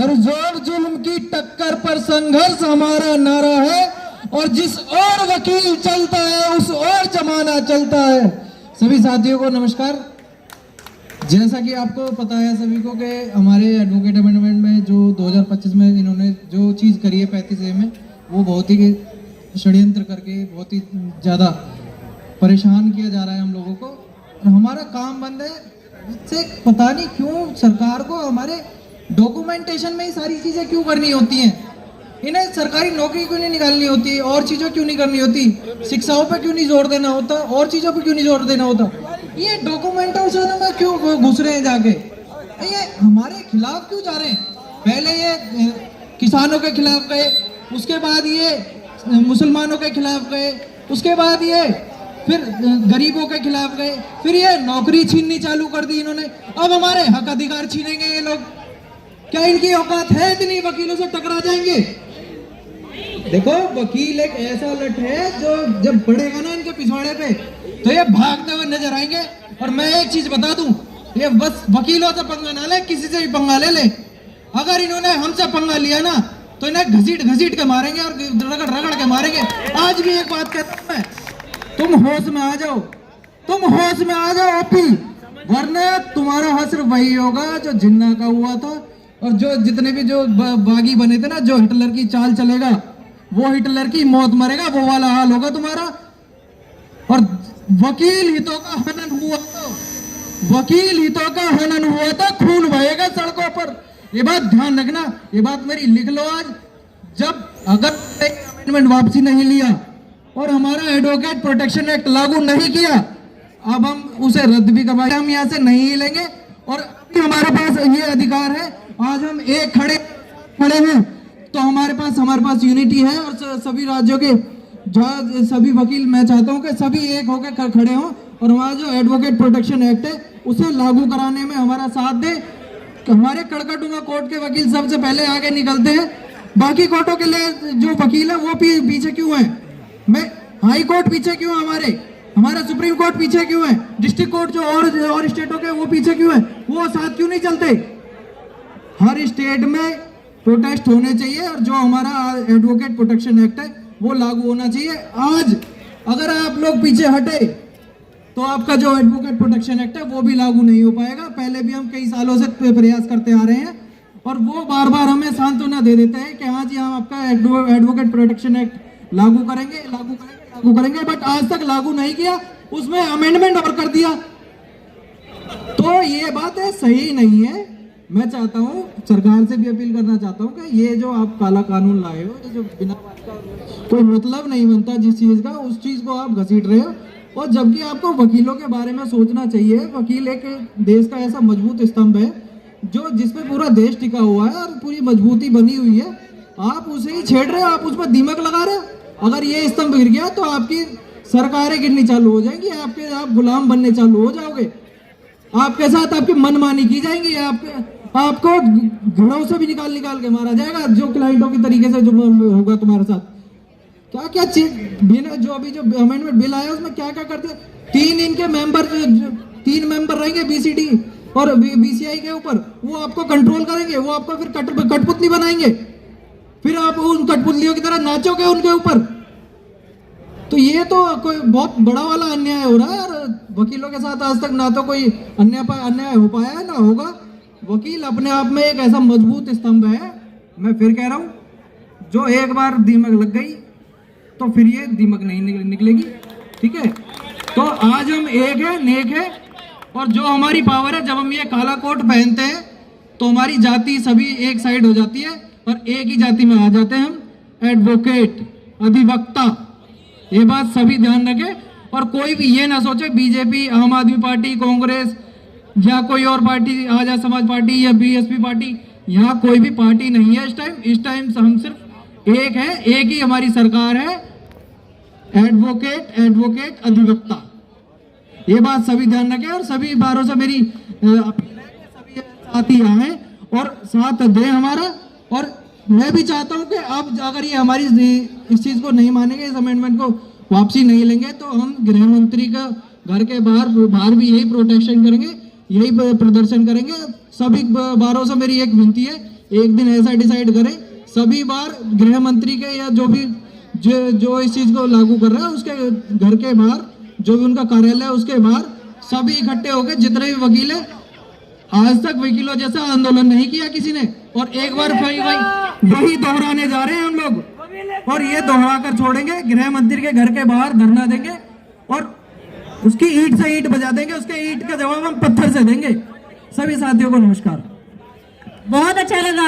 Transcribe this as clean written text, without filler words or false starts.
हर जोर जुल्म की टक्कर पर संघर्ष हमारा नारा है, और जिस और वकील चलता है उस और जमाना चलता है। सभी साथियों को नमस्कार। जैसा कि आपको पता है सभी को कि हमारे एडवोकेट अमेंडमेंट में जो 2025 में इन्होंने जो चीज़ करी है 35A में, वो बहुत ही षड्यंत्र करके बहुत ही ज़्यादा परेशान किया जा रहा है हम लोगों को, और हमारा काम बंद है। इससे पता नहीं क्यों सरकार को हमारे डॉक्यूमेंटेशन में ही सारी चीज़ें क्यों करनी होती हैं। इन्हें सरकारी नौकरी क्यों नहीं निकालनी होती, और चीज़ों क्यों नहीं करनी होती, शिक्षाओं पे क्यों नहीं जोर देना होता, और चीज़ों पे क्यों नहीं जोर देना होता। ये डॉक्यूमेंटेशन में क्यों घुस रहे हैं जाके, ये हमारे खिलाफ क्यों जा रहे हैं। पहले ये किसानों के खिलाफ गए, उसके बाद ये मुसलमानों के खिलाफ गए, उसके बाद ये फिर गरीबों के खिलाफ गए, फिर ये नौकरी छीननी चालू कर दी इन्होंने। अब हमारे हक अधिकार छीनेंगे ये लोग। क्या इनकी औकात है इतनी, वकीलों से टकरा जाएंगे। देखो वकील एक ऐसा लट है जो जब बढ़ेगा ना इनके पिछवाड़े पे तो ये भागते हुए नजर आएंगे। और मैं एक चीज बता दूं, ये बस वकीलों से पंगा ना ले, किसी से भी पंगा ले ले। अगर इन्होंने हमसे पंगा लिया ना तो इन्हें घसीट के मारेंगे और रगड़ के मारेंगे। आज भी एक बात कहता हूं मैं, तुम होश में आ जाओ, तुम होश में आ जाओ ओपी, वरना तुम्हारा हश्र वही होगा जो जिन्ना का हुआ था। और जो जितने भी जो बागी बने थे ना, जो हिटलर की चाल चलेगा वो हिटलर की मौत मरेगा, वो वाला हाल होगा तुम्हारा। और वकील हितों का हनन हुआ तो, वकील हितों का हनन हुआ तो खून बहेगा सड़कों पर। ये बात ध्यान रखना, ये बात मेरी लिख लो आज। जब अगर अमेंडमेंट वापसी नहीं लिया और हमारा एडवोकेट प्रोटेक्शन एक्ट लागू नहीं किया, अब हम उसे रद्द भी करवाएंगे, हम यहाँ से नहीं हिलेंगे। और अभी हमारे पास ये अधिकार है, आज हम एक खड़े हैं तो हमारे पास यूनिटी है। और सभी राज्यों के सभी वकील, मैं चाहता हूं कि सभी एक होकर खड़े हों और हमारा जो एडवोकेट प्रोटेक्शन एक्ट है उसे लागू कराने में हमारा साथ दे। हमारे कड़कटुंगा कोर्ट के वकील सबसे पहले आगे निकलते हैं, बाकी कोर्टों के लिए जो वकील है वो पीछे क्यों है। मैं हाई कोर्ट पीछे क्यों है, हमारा सुप्रीम कोर्ट पीछे क्यों है, डिस्ट्रिक्ट कोर्ट जो और स्टेटों के वो पीछे क्यों है, वो साथ क्यों नहीं चलते। हर स्टेट में प्रोटेस्ट होने चाहिए और जो हमारा एडवोकेट प्रोटेक्शन एक्ट है वो लागू होना चाहिए। आज अगर आप लोग पीछे हटे तो आपका जो एडवोकेट प्रोटेक्शन एक्ट है वो भी लागू नहीं हो पाएगा। पहले भी हम कई सालों से प्रयास करते आ रहे हैं और वो बार बार हमें सांत्वना दे देते हैं कि हाँ जी हम आपका एडवोकेट प्रोटेक्शन एक्ट लागू करेंगे, बट आज तक लागू नहीं किया, उसमें अमेंडमेंट और कर दिया। तो ये बात है सही नहीं है। मैं चाहता हूँ, सरकार से भी अपील करना चाहता हूँ कि ये जो आप काला कानून लाए हो, जो बिना बात का कोई मतलब नहीं बनता जिस चीज़ का, उस चीज़ को आप घसीट रहे हो। और जबकि आपको वकीलों के बारे में सोचना चाहिए। वकील एक देश का ऐसा मजबूत स्तंभ है जो जिसपे पूरा देश टिका हुआ है और पूरी मजबूती बनी हुई है। आप उसे ही छेड़ रहे हो, आप उसमें दीमक लगा रहे हो। अगर ये स्तंभ गिर गया तो आपकी सरकारें गिरनी चालू हो जाएंगी, आप गुलाम बनने चालू हो जाओगे, आपके साथ आपकी मनमानी की जाएंगी, आपको घरों से भी निकाल के मारा जाएगा, जो क्लाइंटों की तरीके से जो होगा तुम्हारे साथ। क्या चीज जो अभी जो अमेंडमेंट बिल आया उसमें क्या करते हैं। तीन मेंबर रहेंगे बीसीडी और बीसीआई के ऊपर, वो आपको कंट्रोल करेंगे, वो आपको फिर कठपुतली बनाएंगे, फिर आप उन कठपुतलियों की तरह नाचोगे उनके ऊपर। तो ये तो कोई बहुत बड़ा वाला अन्याय हो रहा है यार। वकीलों के साथ आज तक ना तो कोई अन्याय हो पाया है ना होगा। वकील अपने आप में एक ऐसा मजबूत स्तंभ है। मैं फिर कह रहा हूँ, जो एक बार दीमक लग गई तो फिर ये दीमक नहीं निकलेगी, ठीक है। तो आज हम एक है, नेक है, और जो हमारी पावर है, जब हम ये काला कोट पहनते हैं तो हमारी जाति सभी एक साइड हो जाती है और एक ही जाति में आ जाते हैं हम, एडवोकेट, अधिवक्ता। ये बात सभी ध्यान रखें। और कोई भी ये ना सोचे बीजेपी, आम आदमी पार्टी, कांग्रेस या कोई और पार्टी, आजाद समाज पार्टी या बीएसपी पार्टी, यहाँ कोई भी पार्टी नहीं है इस टाइम हम सिर्फ एक है, एक ही हमारी सरकार है, एडवोकेट अधिवक्ता। ये बात सभी ध्यान रखें और सभी बारों से मेरी अपील है कि सभी साथी आए और साथ दें हमारा। और मैं भी चाहता हूं कि अब अगर ये हमारी इस चीज को नहीं मानेंगे, इस अमेंडमेंट को वापसी नहीं लेंगे, तो हम गृह मंत्री का घर के बाहर भी यही प्रोटेक्शन करेंगे, यही प्रदर्शन करेंगे। सभी बारों से मेरी एक विनती है एक दिन ऐसा डिसाइड करें, सभी बार गृह मंत्री के या जो भी जो इस चीज को लागू कर रहा है उसके घर के बाहर, जो भी उनका कार्यालय है उसके बाहर सभी इकट्ठे होकर, जितने भी वकील है, आज तक वकीलों जैसा आंदोलन नहीं किया किसी ने, और एक बार फिर वही दोहराने जा रहे हैं हम लोग, और ये दोहरा कर छोड़ेंगे। गृह मंत्री के घर के बाहर धरना देंगे और उसकी ईंट से ईंट बजा देंगे, उसके ईंट का जवाब हम पत्थर से देंगे। सभी साथियों को नमस्कार। बहुत अच्छा लगा।